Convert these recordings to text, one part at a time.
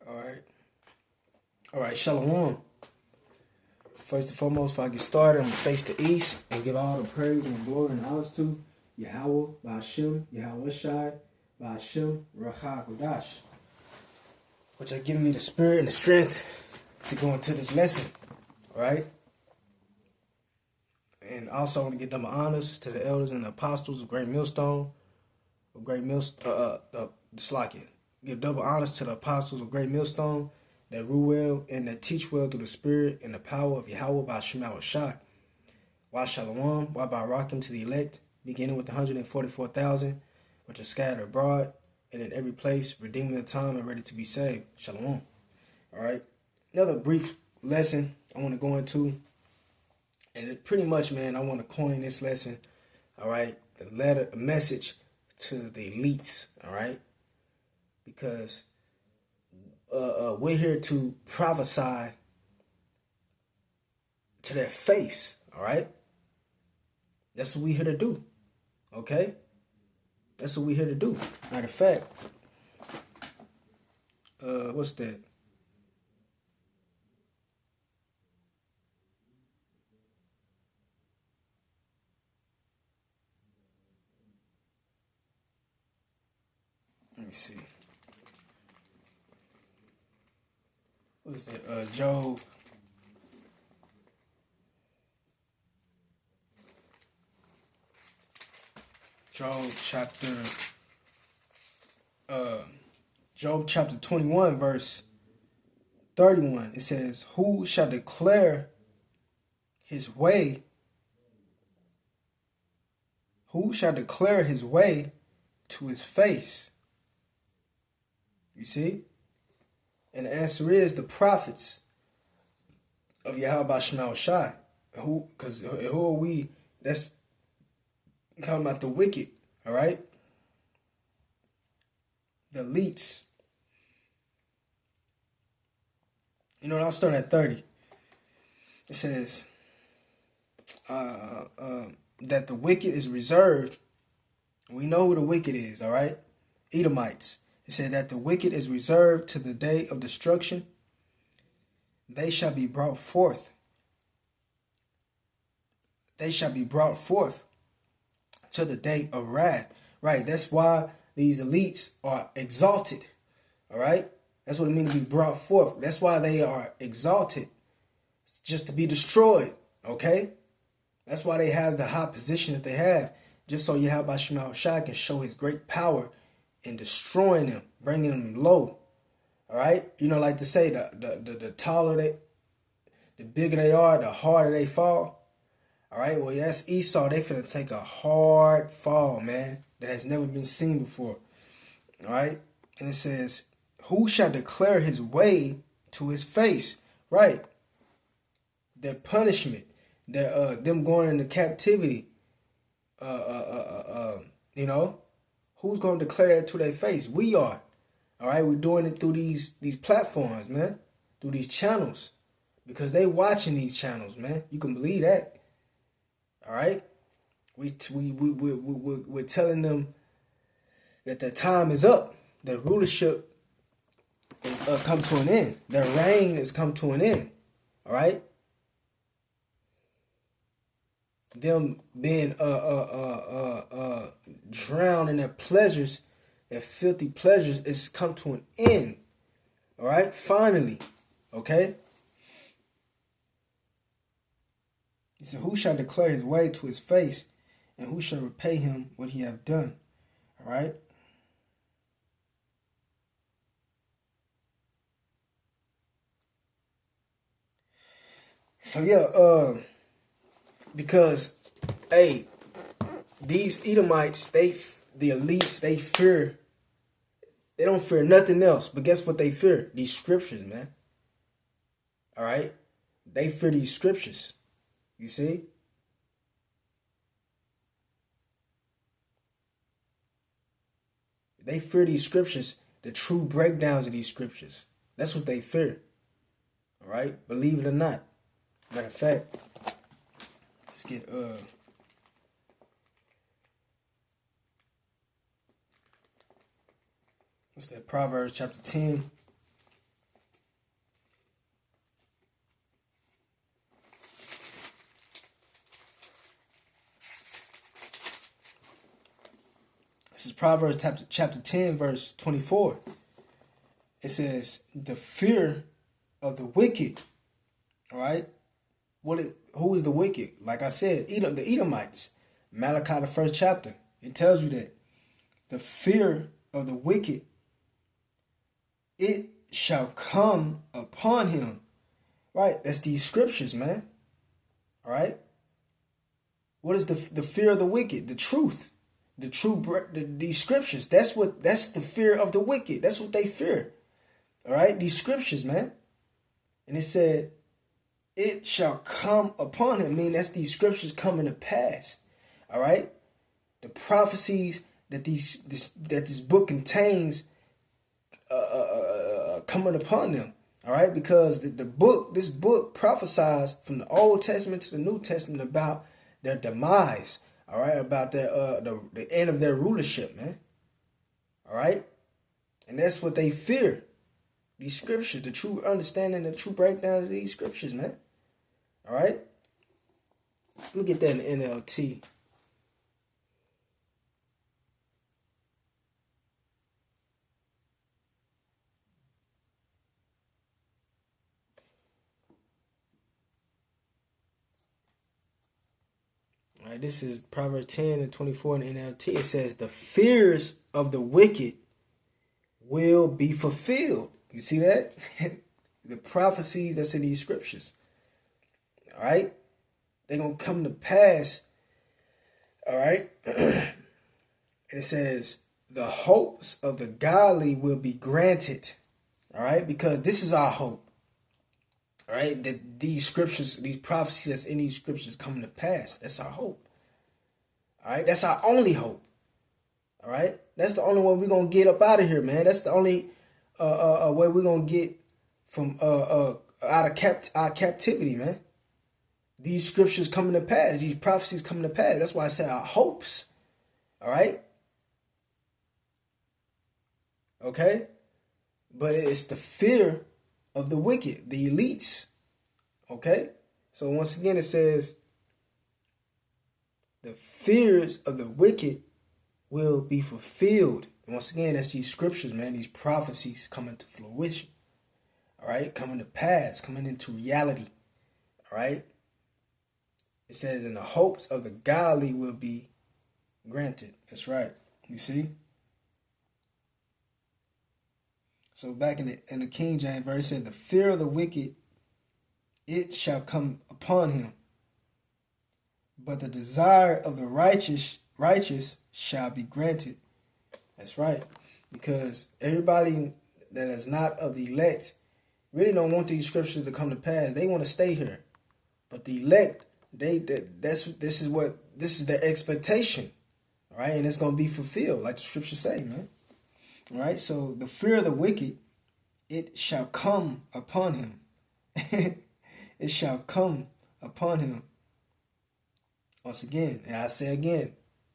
All right. All right. Shalom. First and foremost, before I get started, I'm going to face the east and give all the praise and glory and honor to Yahweh, Ba'ashem, Yahweh Shai, Ba'ashem, Racha Kodash, which are giving me the spirit and the strength to go into this lesson. All right. And also, I want to give double honors to the elders and the apostles of Great Millstone, Slakia. Give double honors to the apostles of Great Millstone that rule well and that teach well through the spirit and the power of Yahweh by Shema Shai. Wa Shalom, wa Barakim to the elect, beginning with the 144,000, which are scattered abroad and in every place, redeeming the time and ready to be saved. Shalom. All right. Another brief lesson I want to go into. And it pretty much, man, I want to coin this lesson, all right, a message to the elites, all right, because we're here to prophesy to their face, all right? That's what we're here to do, okay? That's what we're here to do. Matter of fact, what's that? Let me see. What's that? Job. Job chapter 21, verse 31. It says, "Who shall declare his way? Who shall declare his way to his face?" You see? And the answer is the prophets of Yahweh Shema Shai. Because who are we? That's talking about the wicked, all right? The elites. You know, I'll start at 30. It says that the wicked is reserved. We know who the wicked is, all right? Edomites. It said that the wicked is reserved to the day of destruction. They shall be brought forth. They shall be brought forth to the day of wrath. Right, that's why these elites are exalted. All right? That's what it means to be brought forth. That's why they are exalted. Just to be destroyed. Okay? That's why they have the high position that they have. Just so Yahweh Shema Shai can show his great power in destroying them, bringing them low. All right? You know, like to say, the taller the bigger they are, the harder they fall. All right? Well, that's Esau. They finna take a hard fall, man, that has never been seen before. All right? And it says, "Who shall declare his way to his face?" Right? Their punishment, them going into captivity. You know, who's gonna declare that to their face? We are. All right, we're doing it through these platforms, man, through these channels, because they watching these channels, man. You can believe that. All right, we're telling them that their time is up. Their rulership is come to an end. Their reign has come to an end. All right. Them being drowned in their pleasures, their filthy pleasures, is come to an end. All right, finally. Okay. He said, "Who shall declare his way to his face, and who shall repay him what he have done?" All right. So yeah, because, hey, these Edomites, the elites, they don't fear nothing else. But guess what they fear? These scriptures, man. All right? They fear these scriptures. You see? They fear these scriptures, the true breakdowns of these scriptures. That's what they fear. All right? Believe it or not. Matter of fact, let's get what's that? Proverbs chapter 10. Proverbs chapter 10, verse 24. It says, the fear of the wicked. All right? Who is the wicked? Like I said, the Edomites. Malachi, the first chapter. It tells you that the fear of the wicked, it shall come upon him. Right? That's these scriptures, man. All right? What is the fear of the wicked? The truth. These scriptures. That's the fear of the wicked. That's what they fear. All right? These scriptures, man. And it said, it shall come upon him. I mean, that's these scriptures coming to pass. All right? The prophecies that this book contains coming upon them. All right? Because this book prophesies from the Old Testament to the New Testament about their demise. All right? About their the end of their rulership, man. All right? And that's what they fear. These scriptures, the true understanding, the true breakdown of these scriptures, man. All right? Let me get that in NLT. All right, this is Proverbs 10 and 24 in NLT. It says, the fears of the wicked will be fulfilled. You see that? The prophecies that's in these scriptures. All right? They're going to come to pass. All right? And it says, the hopes of the godly will be granted. All right? Because this is our hope. All right? That these scriptures, these prophecies that's in these scriptures come to pass. That's our hope. All right? That's our only hope. All right? That's the only way we're going to get up out of here, man. That's the only way we're going to get from out of our captivity, man. These scriptures coming to pass. These prophecies coming to pass. That's why I said our hopes. All right? Okay? But it's the fear of the wicked, the elites. Okay? So once again it says, the fears of the wicked will be fulfilled. And once again, that's these scriptures, man. These prophecies coming to fruition. All right? Coming to pass. Coming into reality. All right? It says, and the hopes of the godly will be granted. That's right. You see? So back in the King James verse, it said, the fear of the wicked, it shall come upon him. But the desire of the righteous shall be granted. That's right. Because everybody that is not of the elect really don't want these scriptures to come to pass. They want to stay here. But the elect, this is their expectation. All right, and it's going to be fulfilled, like the scriptures say, man. All right, so the fear of the wicked, it shall come upon him. It shall come upon him. Once again, and I say again,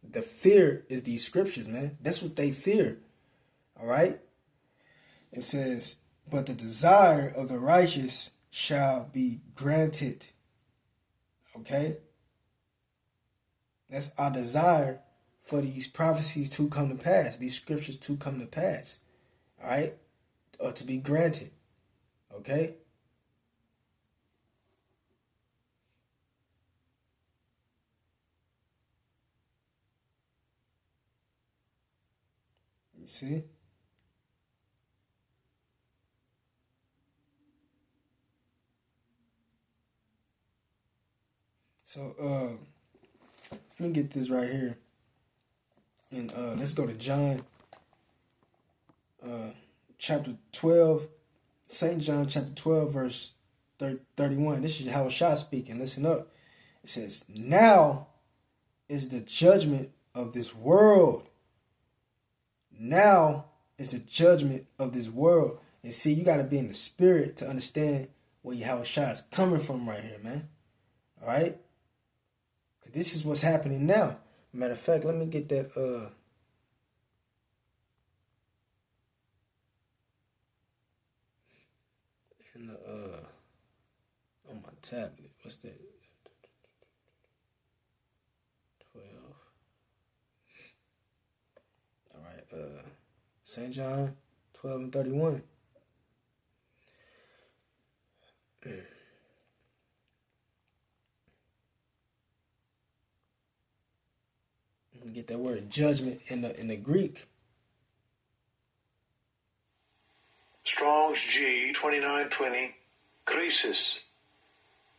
the fear is these scriptures, man. That's what they fear. All right? It says, but the desire of the righteous shall be granted. Okay? That's our desire for these prophecies to come to pass, these scriptures to come to pass. All right? Or to be granted. Okay? You see? So, let me get this right here. And let's go to John chapter 12, St. John chapter 12, verse 31. This is Yahushua speaking. Listen up. It says, now is the judgment of this world. Now is the judgment of this world. And see, you got to be in the spirit to understand where Yahushua is coming from right here, man. All right? Because this is what's happening now. Matter of fact, let me get that in the on my tablet. What's that? 12. All St. John 12:31. Get that word judgment in the Greek. Strong's G 2920. Crisis.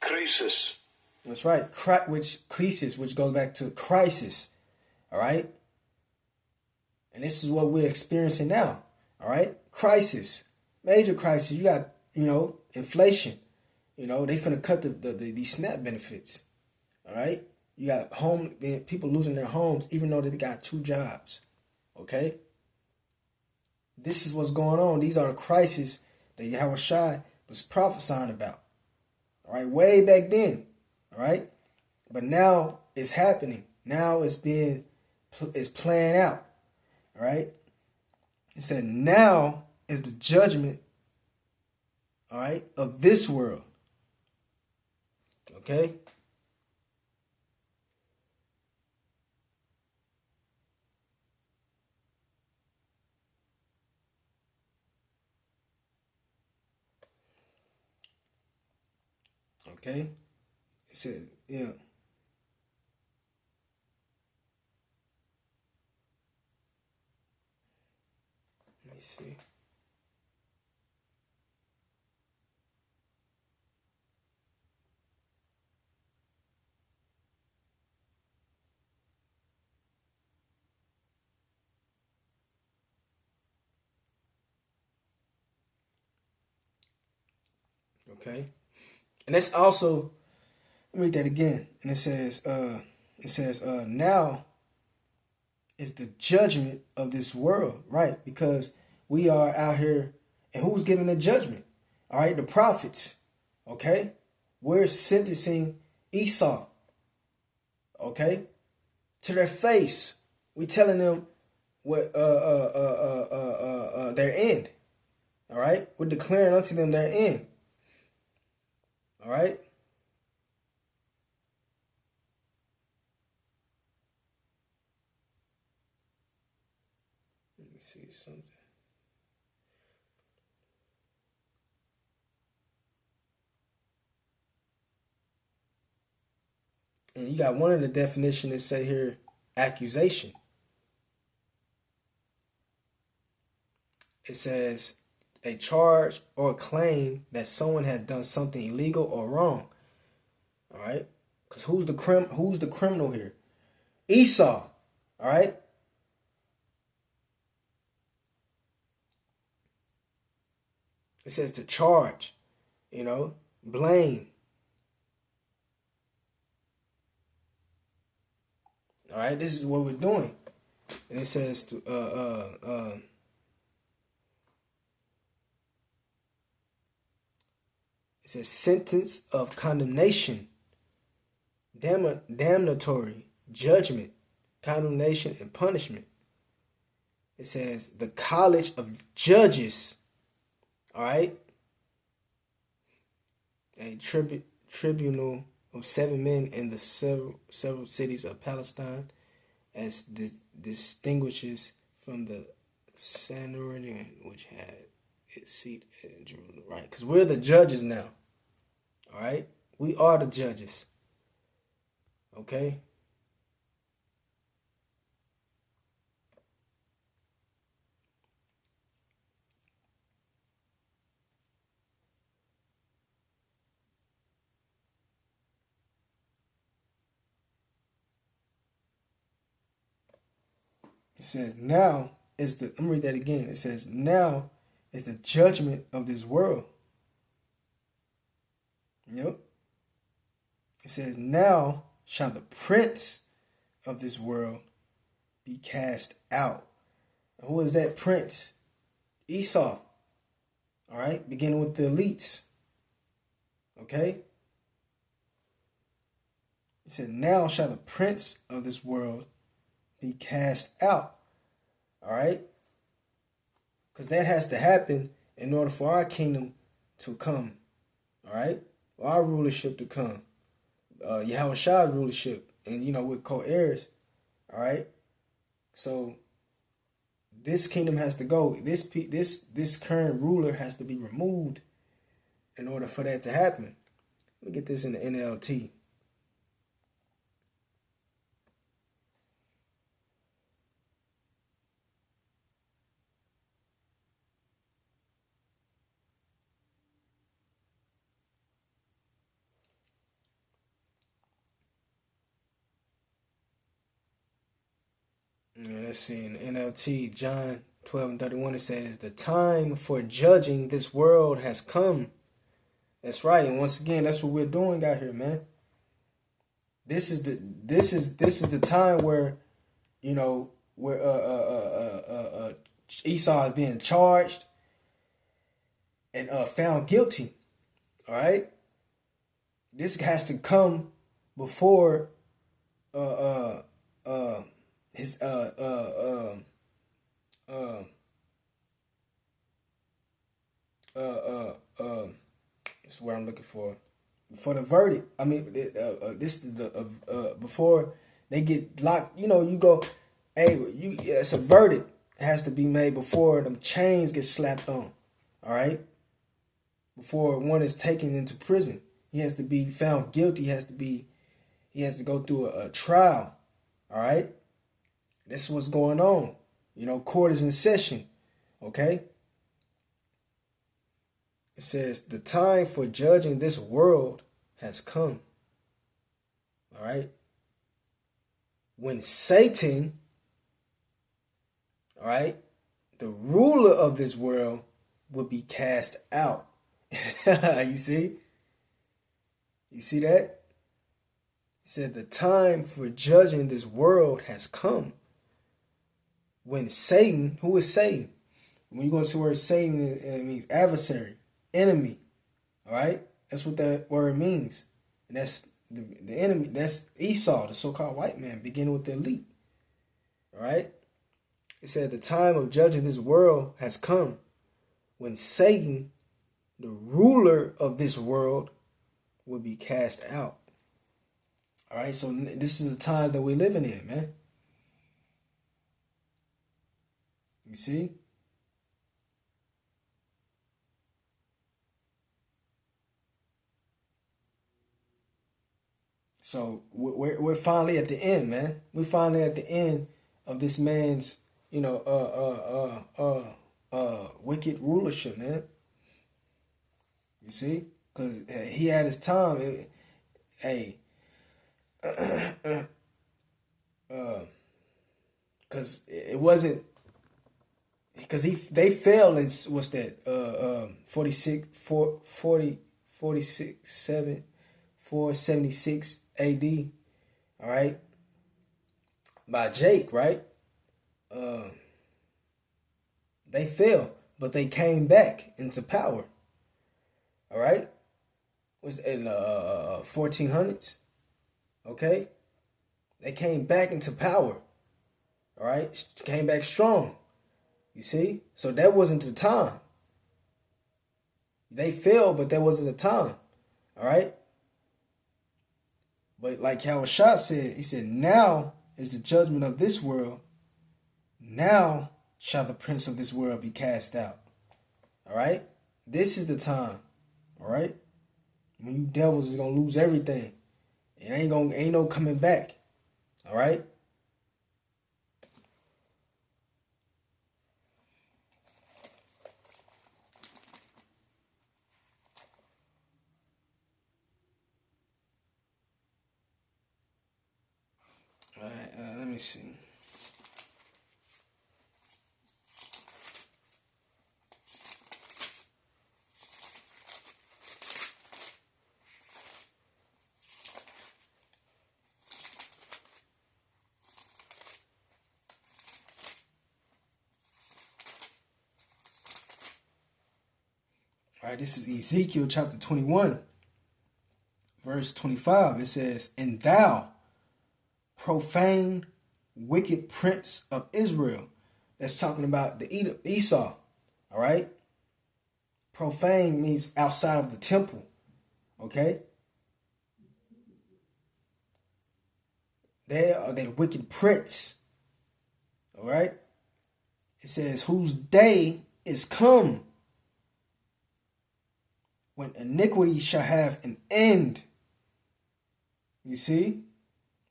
Crisis. That's right. Crisis, which goes back to crisis. All right. And this is what we're experiencing now. All right. Crisis. Major crisis. You got, inflation. They finna cut these SNAP benefits. All right. You got people losing their homes even though they got 2 jobs. Okay. This is what's going on. These are the crises that Yahweh Shai was prophesying about. All right. Way back then. All right. But now it's happening. Now it's playing out. All right. It said now is the judgment, all right, of this world. Okay. Okay. It said, yeah. Let me see. Okay. And it's also, let me read that again. And it says, now is the judgment of this world, right? Because we are out here, and who's giving the judgment? All right, the prophets. Okay, we're sentencing Esau. Okay, to their face. We telling them what their end. All right, we're declaring unto them their end. All right. Let me see something. And you got one of the definitions that say here, accusation. It says a charge or a claim that someone has done something illegal or wrong. All right, because who's the criminal here? Esau. All right. It says to charge, blame. All right, this is what we're doing, and it says to it says sentence of condemnation, damnatory judgment, condemnation and punishment. It says the college of judges. All right, a tribunal of 7 men in the several cities of Palestine, as distinguishes from the Sanhedrin, which had its seat in Jerusalem. Right, because we're the judges now. All right, we are the judges. Okay. It says, now is the, let me read that again. It says, now is the judgment of this world. Yep. It says, now shall the prince of this world be cast out. And who is that prince? Esau. All right, beginning with the elites. Okay. It said, now shall the prince of this world be cast out. All right? Because that has to happen in order for our kingdom to come. All right? For our rulership to come. Yahweh Shai's rulership. And, we're co-heirs. All right? So, this kingdom has to go. This current ruler has to be removed in order for that to happen. Let me get this in the NLT. Let's see, in the NLT, John 12:31, it says, "The time for judging this world has come." That's right, and once again, that's what we're doing out here, man. This is the time where, where Esau is being charged and found guilty. All right, this has to come before his this is where I'm looking for the verdict. I mean, this is the before they get locked. You go, hey, it's a verdict. It has to be made before them chains get slapped on. All right, before one is taken into prison, he has to be found guilty. He has to go through a trial. All right. This is what's going on. Court is in session. Okay? It says, the time for judging this world has come. All right? When Satan, all right, the ruler of this world, will be cast out. You see? You see that? He said, the time for judging this world has come. When Satan, who is Satan? When you go to the word Satan, it means adversary, enemy. All right? That's what that word means. And that's the enemy. That's Esau, the so-called white man, beginning with the elite. All right? It said the time of judging this world has come when Satan, the ruler of this world, will be cast out. All right? So this is the times that we're living in, man. You see? So we're finally at the end, man. We're finally at the end of this man's, wicked rulership, man. You see? Because he had his time. Because it wasn't. Because they fell in, what's that, 476 AD, all right, by Jake, right? They fell, but they came back into power, all right? Was in 1400s, okay? They came back into power, all right? Came back strong. You see? So that wasn't the time. They fell, but that wasn't the time. All right? But like Howard Shot said, he said, now is the judgment of this world. Now shall the prince of this world be cast out. All right? This is the time. All right? When you devils is going to lose everything. It ain't no coming back. All right? All right, let me see. All right, this is Ezekiel chapter 21, verse 25. It says, "And thou, profane, wicked prince of Israel." That's talking about the Esau. All right. Profane means outside of the temple. Okay. They are the wicked prince. All right. It says, whose day is come, when iniquity shall have an end. You see?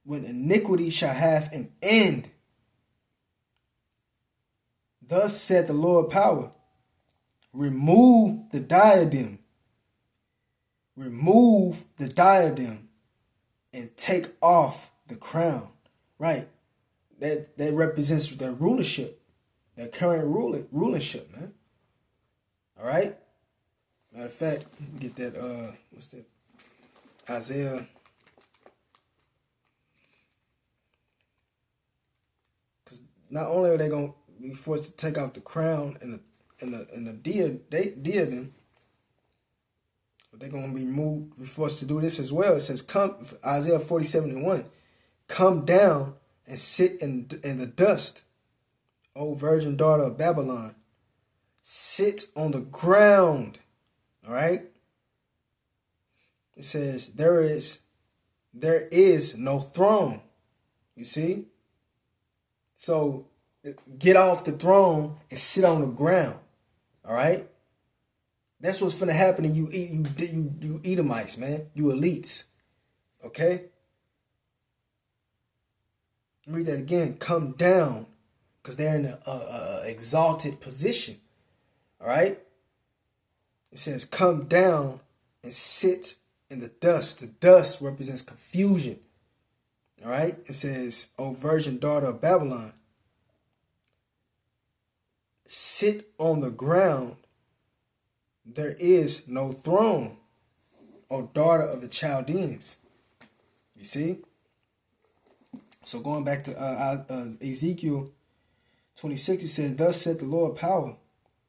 When iniquity shall have an end. Thus said the Lord power, remove the diadem. Remove the diadem and take off the crown. Right? That represents their rulership. Their current rulership, man. Alright? Matter of fact, get that, what's that? Isaiah. Because not only are they going to be forced to take out the crown and the diadem, but they're going to be forced to do this as well. It says, come, Isaiah 40:71, come down and sit in the dust, O virgin daughter of Babylon. Sit on the ground. All right. It says, there is no throne. You see? So get off the throne and sit on the ground. All right? That's what's finna happen to you Edomites, man. You elites. Okay? Read that again. Come down. Because they're in an exalted position. All right? It says, come down and sit in the dust. The dust represents confusion. All right? It says, O virgin daughter of Babylon, sit on the ground. There is no throne, O daughter of the Chaldeans. You see? So going back to Ezekiel 26, it says, thus said the Lord power,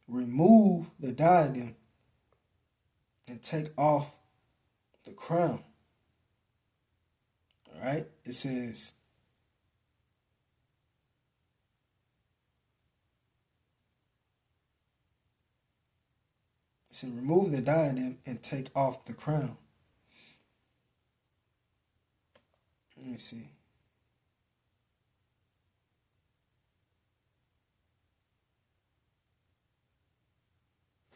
remove the diadem and take off the crown. All right? It says, remove the diadem and take off the crown. Let me see.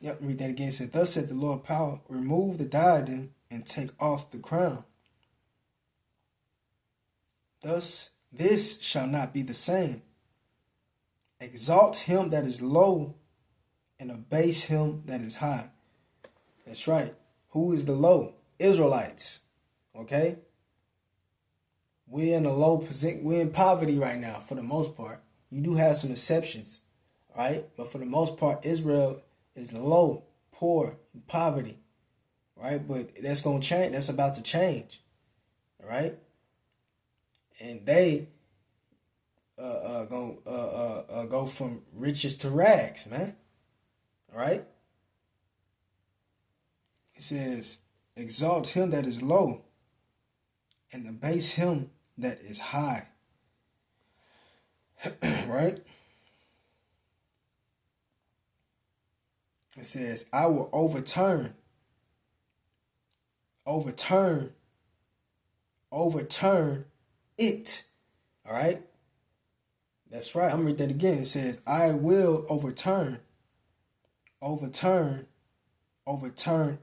Yep, read that again. It said, thus said the Lord power, remove the diadem and take off the crown. Thus, this shall not be the same. Exalt him that is low and abase him that is high. That's right. Who is the low? Israelites. Okay? We're in a low position. We're in poverty right now for the most part. You do have some exceptions. Right? But for the most part, Israel is low, poor, poverty. Right? But that's going to change. That's about to change. All right? And they go from riches to rags, man. All right? It says, exalt him that is low and abase him that is high. Right? It says, I will overturn it. All right? That's right. I'm going to read that again. It says, I will overturn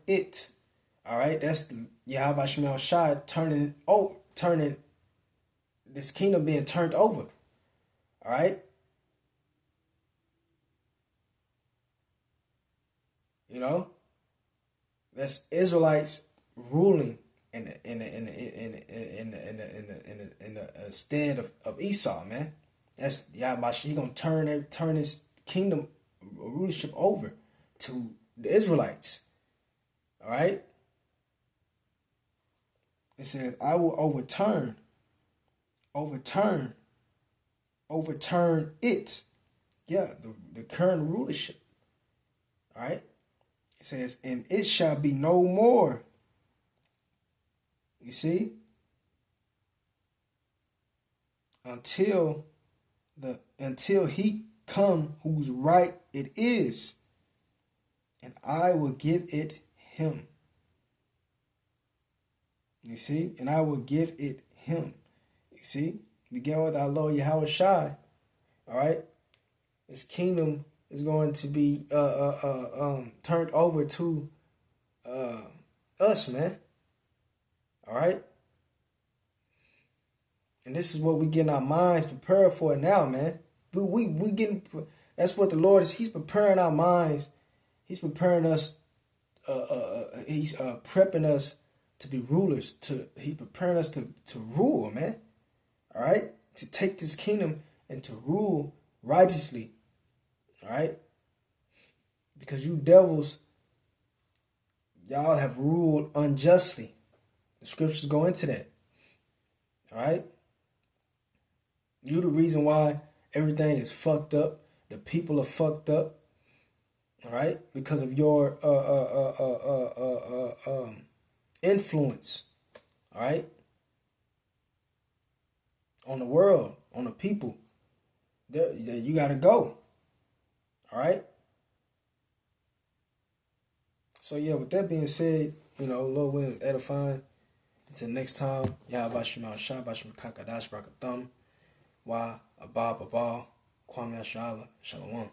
it. All right? That's the Yahweh Shemel Shai turning this kingdom being turned over. All right? You know? That's Israelites ruling in the stead of Esau, man. That's Yahweh. He gonna turn his kingdom rulership over to the Israelites. All right. It says, I will overturn it. Yeah, the current rulership. All right. It says, and it shall be no more. You see? Until he come whose right it is, and I will give it him. You see? And I will give it him. You see? Begin with our Lord Yahweh Shai. All right? His kingdom is going to be turned over to us, man. All right? And this is what we getting our minds prepared for now, man. We getting, that's what the Lord is. He's preparing our minds. He's preparing us. He's prepping us to be rulers. He's preparing us to rule, man. All right, to take this kingdom and to rule righteously. All right, because you devils, y'all have ruled unjustly. The scriptures go into that. All right. You the reason why everything is fucked up. The people are fucked up. All right, because of your influence. All right, on the world, on the people. There you gotta go. All right. So yeah, with that being said, Lord willing, edifying. Until next time, Yahbashim al-Shah, Bashim Kakadash, Brakatham. Wa Abba Baba, Kwame Ashala, Shalom.